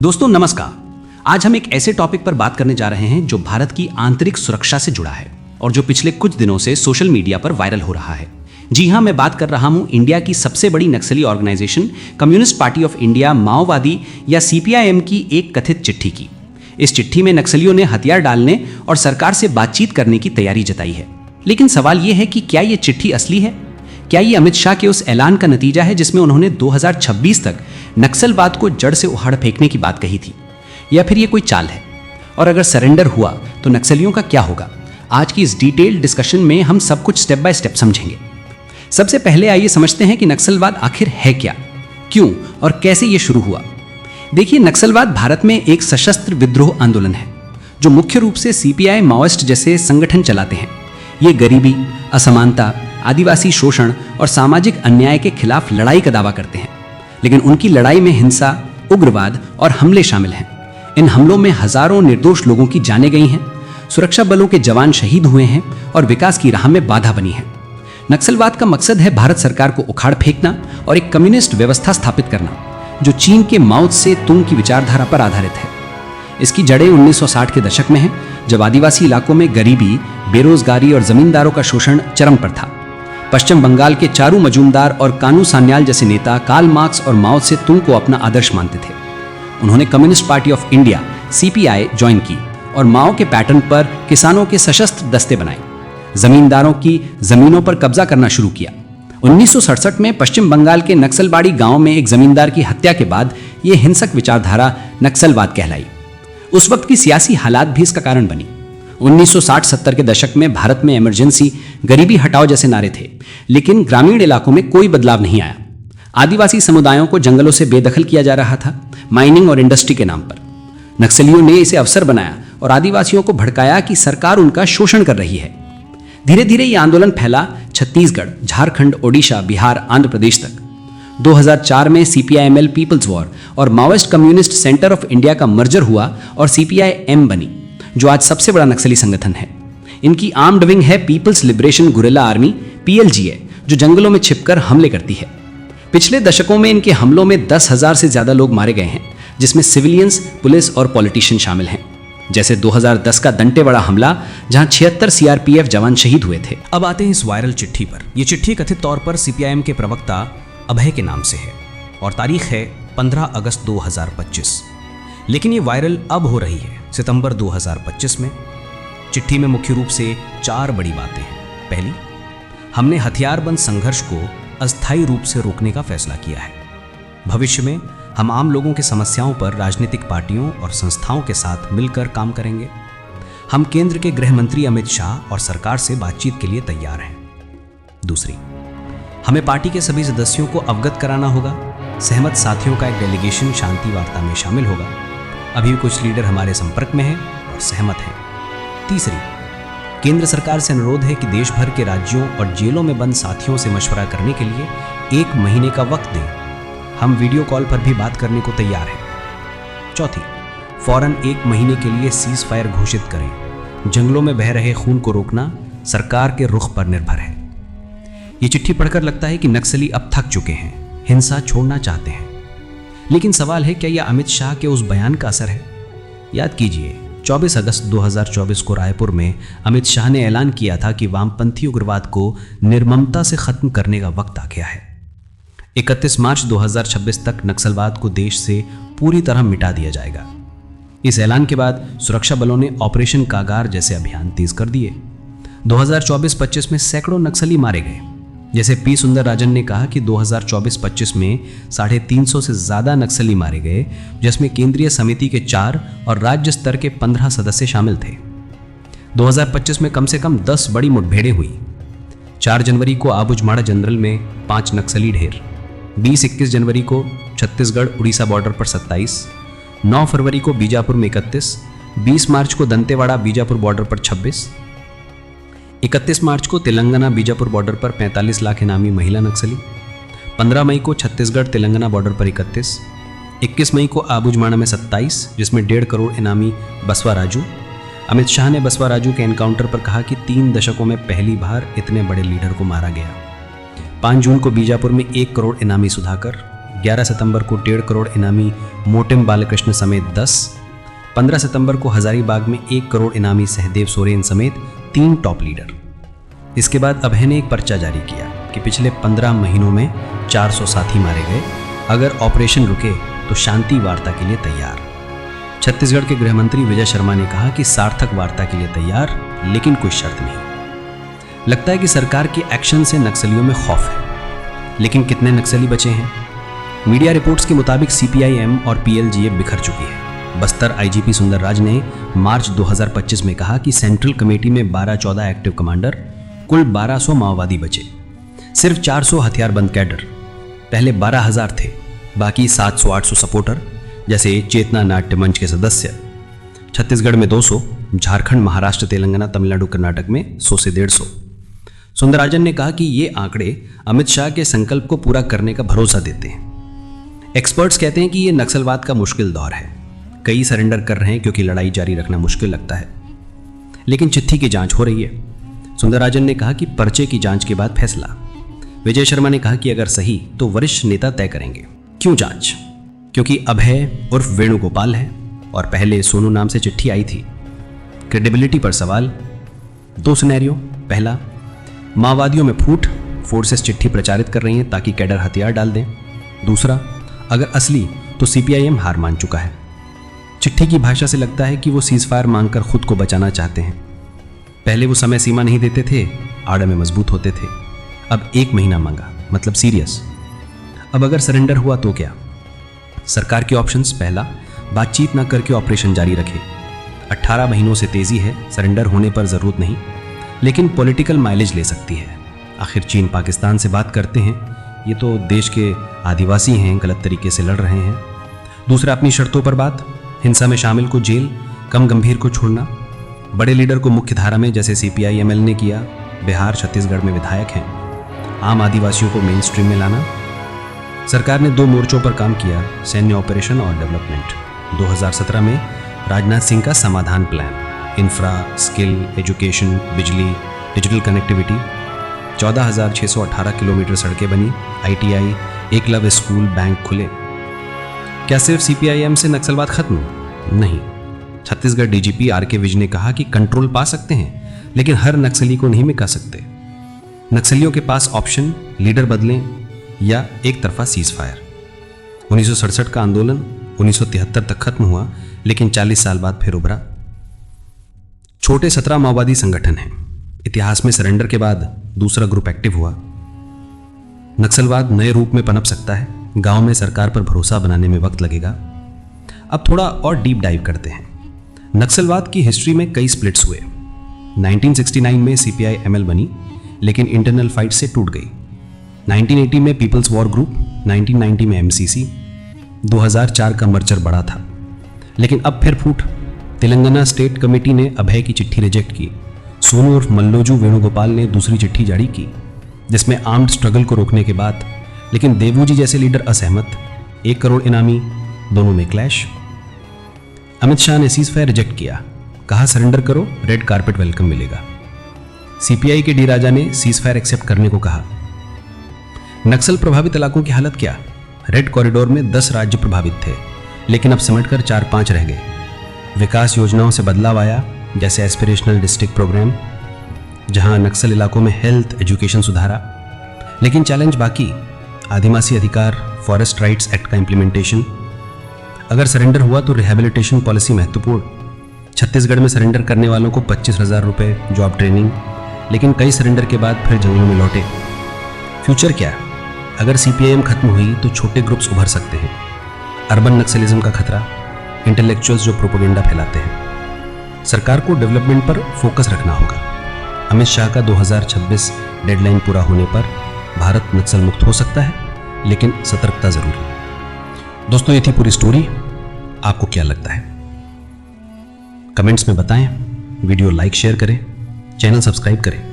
दोस्तों नमस्कार। आज हम एक ऐसे टॉपिक पर बात करने जा रहे हैं जो भारत की आंतरिक सुरक्षा से जुड़ा है और जो पिछले कुछ दिनों से सोशल मीडिया पर वायरल हो रहा है। जी हां, मैं बात कर रहा हूं इंडिया की सबसे बड़ी नक्सली organisation communist party of India माओवादी या सीपीआईएम की एक कथित चिट्ठी की। इस चिट्ठी में नक्सलियों ने हथियार डालने और सरकार से बातचीत करने की तैयारी जताई है। लेकिन सवाल यह है कि क्या ये चिट्ठी असली है? क्या ये अमित शाह के उस ऐलान का नतीजा है जिसमें उन्होंने 2026 तक नक्सलवाद को जड़ से उखाड़ फेंकने की बात कही थी, या फिर ये कोई चाल है? और अगर सरेंडर हुआ तो नक्सलियों का क्या होगा? आज की इस डिटेल्ड डिस्कशन में हम सब कुछ स्टेप बाय स्टेप समझेंगे। सबसे पहले आइए समझते हैं कि नक्सलवाद आखिर है क्या, क्यों और कैसे ये शुरू हुआ। देखिए, नक्सलवाद भारत में एक सशस्त्र विद्रोह आंदोलन है जो मुख्य रूप से सीपीआई माओइस्ट जैसे संगठन चलाते हैं। ये गरीबी, असमानता, आदिवासी शोषण और सामाजिक अन्याय के खिलाफ लड़ाई का दावा करते हैं, लेकिन उनकी लड़ाई में हिंसा, उग्रवाद और हमले शामिल हैं। इन हमलों में हजारों निर्दोष लोगों की जानें गई हैं, सुरक्षा बलों के जवान शहीद हुए हैं और विकास की राह में बाधा बनी है। नक्सलवाद का मकसद है भारत सरकार को उखाड़ फेंकना और एक कम्युनिस्ट व्यवस्था स्थापित करना जो चीन के माओ से तुंग की विचारधारा पर आधारित है। इसकी जड़ें 1960 के दशक में हैं, जब आदिवासी इलाकों में गरीबी, बेरोजगारी और जमींदारों का शोषण चरम पर था। पश्चिम बंगाल के चारू मजूमदार और कानू सान्याल जैसे नेता कार्ल मार्क्स और माओ से तुंग को अपना आदर्श मानते थे। उन्होंने communist party of India CPI join की और माओ के पैटर्न पर किसानों के सशस्त्र दस्ते बनाए, जमींदारों की जमीनों पर कब्जा करना शुरू किया। 1967 में पश्चिम बंगाल के नक्सलबाड़ी गांव में एक जमींदार की हत्या के बाद यह हिंसक विचारधारा नक्सलवाद कहलाई। उस वक्त की सियासी हालात भी इसका कारण बनी। 1960-70 के दशक में भारत में इमरजेंसी, गरीबी हटाओ जैसे नारे थे, लेकिन ग्रामीण इलाकों में कोई बदलाव नहीं आया। आदिवासी समुदायों को जंगलों से बेदखल किया जा रहा था, माइनिंग और इंडस्ट्री के नाम पर। नक्सलियों ने इसे अवसर बनाया और आदिवासियों को भड़काया कि सरकार उनका शोषण कर रही है। धीरे धीरे यह आंदोलन फैला छत्तीसगढ़, झारखंड, ओडिशा, बिहार, आंध्र प्रदेश तक। 2004 में सीपीआईएमएल पीपल्स वॉर और Maoist communist centre of India का मर्जर हुआ और सीपीआईएम बनी, जो आज सबसे बड़ा नक्सली संगठन है। इनकी आर्म्ड विंग है people's liberation guerrilla army PLGA, जो जंगलों में छिपकर हमले करती है। पिछले दशकों में इनके हमलों में 10,000 से ज्यादा लोग मारे गए हैं, जिसमें सिविलियंस, पुलिस और पॉलिटिशियन शामिल हैं। जैसे 2010 का दंतेवाड़ा हमला, जहां 76 सीआरपीएफ जवान शहीद हुए थे। अब आते हैं इस वायरल चिट्ठी पर। यह चिट्ठी कथित तौर पर सीपीआईएम के प्रवक्ता अभय के नाम से है और तारीख है 15 अगस्त 2025। लेकिन ये वायरल अब हो रही है सितंबर 2025 में। चिट्ठी में मुख्य रूप से 4 बड़ी बातें हैं। पहली, हमने हथियारबंद संघर्ष को अस्थायी रूप से रोकने का फैसला किया है। भविष्य में हम आम लोगों की समस्याओं पर राजनीतिक पार्टियों और संस्थाओं के साथ मिलकर काम करेंगे। हम केंद्र के गृह मंत्री अमित शाह और सरकार से बातचीत के लिए तैयार हैं। दूसरी, हमें पार्टी के सभी सदस्यों को अवगत कराना होगा। सहमत साथियों का एक डेलीगेशन शांति वार्ता में शामिल होगा। अभी कुछ लीडर हमारे संपर्क में हैं और सहमत हैं। तीसरी, केंद्र सरकार से अनुरोध है कि देश भर के राज्यों और जेलों में बंद साथियों से मशवरा करने के लिए 1 महीने का वक्त दें। हम वीडियो कॉल पर भी बात करने को तैयार हैं। चौथी, फौरन 1 महीने के लिए सीज फायर घोषित करें। जंगलों में बह रहे खून को रोकना सरकार के रुख पर निर्भर है। ये चिट्ठी पढ़कर लगता है कि नक्सली अब थक चुके हैं, हिंसा छोड़ना चाहते हैं। लेकिन सवाल है, क्या यह अमित शाह के उस बयान का असर है? याद कीजिए, 24 अगस्त 2024 को रायपुर में अमित शाह ने ऐलान किया था कि वामपंथी उग्रवाद को निर्ममता से खत्म करने का वक्त आ गया है। 31 मार्च 2026 तक नक्सलवाद को देश से पूरी तरह मिटा दिया जाएगा। इस ऐलान के बाद सुरक्षा बलों ने ऑपरेशन कागार जैसे अभियान तेज कर दिए। 2024-25 में सैकड़ों नक्सली मारे गए। जैसे पी सुंदर राजन ने कहा कि 2024-25 में 350 से ज्यादा नक्सली मारे गए, जिसमें केंद्रीय समिति के 4 और राज्य स्तर के 15 सदस्य शामिल थे। 2025 में कम से कम 10 बड़ी मुठभेड़ें हुई। 4 जनवरी को आबुझमाड़ा जनरल में 5 नक्सली ढेर, 20-21 जनवरी को छत्तीसगढ़ उड़ीसा बॉर्डर पर 27, 9 फरवरी को बीजापुर में 31, 20 मार्च को दंतेवाड़ा बीजापुर बॉर्डर पर 26, 31 मार्च को तेलंगाना बीजापुर बॉर्डर पर 45 लाख इनामी महिला नक्सली, 15 मई को छत्तीसगढ़ तेलंगाना बॉर्डर पर 31, 21 मई को आबुझमाड़ा में 27, जिसमें 1.5 करोड़ इनामी बसवा राजू। अमित शाह ने बसवा राजू के एनकाउंटर पर कहा कि 3 दशकों में पहली बार इतने बड़े लीडर को मारा गया। 5 जून को बीजापुर में 1 करोड़ इनामी सुधाकर, 11 सितंबर को 1.5 करोड़ इनामी मोटिम बालकृष्ण समेत 10, 15 सितंबर को हजारीबाग में 1 करोड़ इनामी सहदेव सोरेन समेत 3 टॉप लीडर। इसके बाद अभय ने एक पर्चा जारी किया कि पिछले 15 महीनों में 400 साथी मारे गए, अगर ऑपरेशन रुके तो शांति वार्ता के लिए तैयार। छत्तीसगढ़ के गृह मंत्री विजय शर्मा ने कहा कि सार्थक वार्ता के लिए तैयार, लेकिन कोई शर्त नहीं। लगता है कि सरकार के एक्शन से नक्सलियों में खौफ है, लेकिन कितने नक्सली बचे हैं? मीडिया रिपोर्ट्स के मुताबिक सीपीआईएम और पीएलजीए बिखर चुकी है। बस्तर आईजीपी सुंदरराज ने मार्च 2025 में कहा कि सेंट्रल कमेटी में 12-14 एक्टिव कमांडर, कुल 1200 माओवादी बचे, सिर्फ 400 हथियारबंद कैडर। पहले 12,000 थे, बाकी 700-800 सपोर्टर जैसे चेतना नाट्य मंच के सदस्य। छत्तीसगढ़ में 200, झारखंड, महाराष्ट्र, तेलंगाना, तमिलनाडु, कर्नाटक में 100 से 150। सुंदरराजन ने कहा कि ये आंकड़े अमित शाह के संकल्प को पूरा करने का भरोसा देते हैं। एक्सपर्ट्स कहते हैं कि ये नक्सलवाद का मुश्किल दौर है। कई सरेंडर कर रहे हैं क्योंकि लड़ाई जारी रखना मुश्किल लगता है, लेकिन चिट्ठी की जांच हो रही है। सुंदरराजन ने कहा कि पर्चे की जांच के बाद फैसला। विजय शर्मा ने कहा कि अगर सही तो वरिष्ठ नेता तय करेंगे। क्यों जांच? क्योंकि अभय उर्फ वेणुगोपाल है और पहले सोनू नाम से चिट्ठी आई थी। क्रेडिबिलिटी पर सवाल। 2 सिनेरियो। पहला, माओवादियों में फूट, फोर्सेस चिट्ठी प्रचारित कर रही हैं ताकि कैडर हथियार डाल दें। दूसरा, अगर असली तो सीपीआईएम हार मान चुका है। चिट्ठी की भाषा से लगता है कि वो सीजफायर मांगकर खुद को बचाना चाहते हैं। पहले वो समय सीमा नहीं देते थे, आड़ में मजबूत होते थे। अब 1 महीना मांगा, मतलब सीरियस। अब अगर सरेंडर हुआ तो क्या? सरकार के ऑप्शंस। पहला, बातचीत न करके ऑपरेशन जारी रखे। 18 महीनों से तेजी है, सरेंडर होने पर जरूरत नहीं, लेकिन पॉलिटिकल माइलेज ले सकती है। आखिर चीन पाकिस्तान से बात करते हैं, ये तो देश के आदिवासी हैं, गलत तरीके से लड़ रहे हैं। दूसरा, अपनी शर्तों पर बात। हिंसा में शामिल को जेल, कम गंभीर को छोड़ना। बड़े लीडर को मुख्य धारा में, जैसे सीपीआई-एमएल ने किया। बिहार, छत्तीसगढ़ में विधायक हैं। आम आदिवासियों को मेन स्ट्रीम में लाना। सरकार ने 2 मोर्चों पर काम किया, सैन्य ऑपरेशन और डेवलपमेंट। 2017 में राजनाथ सिंह का समाधान प्लान, इंफ्रा, स्किल, एजुकेशन, बिजली, डिजिटल कनेक्टिविटी। 14,618 किलोमीटर सड़कें बनी, आईटीआई, एकलव्य स्कूल, बैंक खुले। क्या सिर्फ सीपीआईएम से नक्सलवाद खत्म? नहीं। छत्तीसगढ़ डीजीपी आरके विज ने कहा कि कंट्रोल पा सकते हैं, लेकिन हर नक्सली को नहीं मिटा सकते। नक्सलियों के पास ऑप्शन, लीडर बदलें या एक तरफा सीज फायर। 1967 का आंदोलन 1973 तक खत्म हुआ, लेकिन 40 साल बाद फिर उभरा। छोटे 17 माओवादी संगठन हैं। इतिहास में सरेंडर के बाद दूसरा ग्रुप एक्टिव हुआ। नक्सलवाद नए रूप में पनप सकता है। गांव में सरकार पर भरोसा बनाने में वक्त लगेगा। अब थोड़ा और डीप डाइव करते हैं। नक्सलवाद की हिस्ट्री में कई स्प्लिट्स हुए। 1969 में सीपीआई-एमएल बनी, लेकिन इंटरनल फाइट से टूट गई। 1980 में पीपल्स वॉर ग्रुप, 1990 में एमसीसी, 2004 का मर्चर बड़ा था, लेकिन अब फिर फूट। तेलंगाना स्टेट कमेटी ने अभय की चिट्ठी रिजेक्ट की। सोनू उर्फ मल्लोजू वेणुगोपाल ने दूसरी चिट्ठी जारी की, जिसमें आर्म्ड स्ट्रगल को रोकने के बाद, लेकिन देवूजी जैसे लीडर असहमत। 1 करोड़ इनामी, दोनों में क्लैश। अमित शाह ने सीज फायर रिजेक्ट किया, कहा सरेंडर करो, रेड कारपेट वेलकम मिलेगा। सीपीआई के डी राजा ने सीज फायर एक्सेप्ट करने को कहा। नक्सल प्रभावित इलाकों की हालत क्या? रेड कॉरिडोर में 10 राज्य प्रभावित थे, लेकिन अब सिमटकर 4-5 रह गए। विकास योजनाओं से बदलाव आया, जैसे एस्पिरेशनल डिस्ट्रिक्ट प्रोग्राम, जहां नक्सल इलाकों में हेल्थ, एजुकेशन सुधारा। लेकिन चैलेंज बाकी, आदिवासी अधिकार, फॉरेस्ट राइट्स एक्ट का इंप्लीमेंटेशन। अगर सरेंडर हुआ तो रिहेबिलिटेशन पॉलिसी महत्वपूर्ण। छत्तीसगढ़ में सरेंडर करने वालों को 25,000 रुपये, जॉब ट्रेनिंग, लेकिन कई सरेंडर के बाद फिर जंगलों में लौटे। फ्यूचर क्या? अगर सीपीआईएम खत्म हुई तो छोटे ग्रुप्स उभर सकते हैं। अर्बन नक्सलिज्म का खतरा, इंटेलेक्चुअल्स जो प्रोपेगेंडा फैलाते हैं। सरकार को डेवलपमेंट पर फोकस रखना होगा। अमित शाह का 2026 डेडलाइन पूरा होने पर भारत नक्सल मुक्त हो सकता है, लेकिन सतर्कता जरूरी। दोस्तों, ये थी पूरी स्टोरी। आपको क्या लगता है? कमेंट्स में बताएं, वीडियो लाइक शेयर करें, चैनल सब्सक्राइब करें।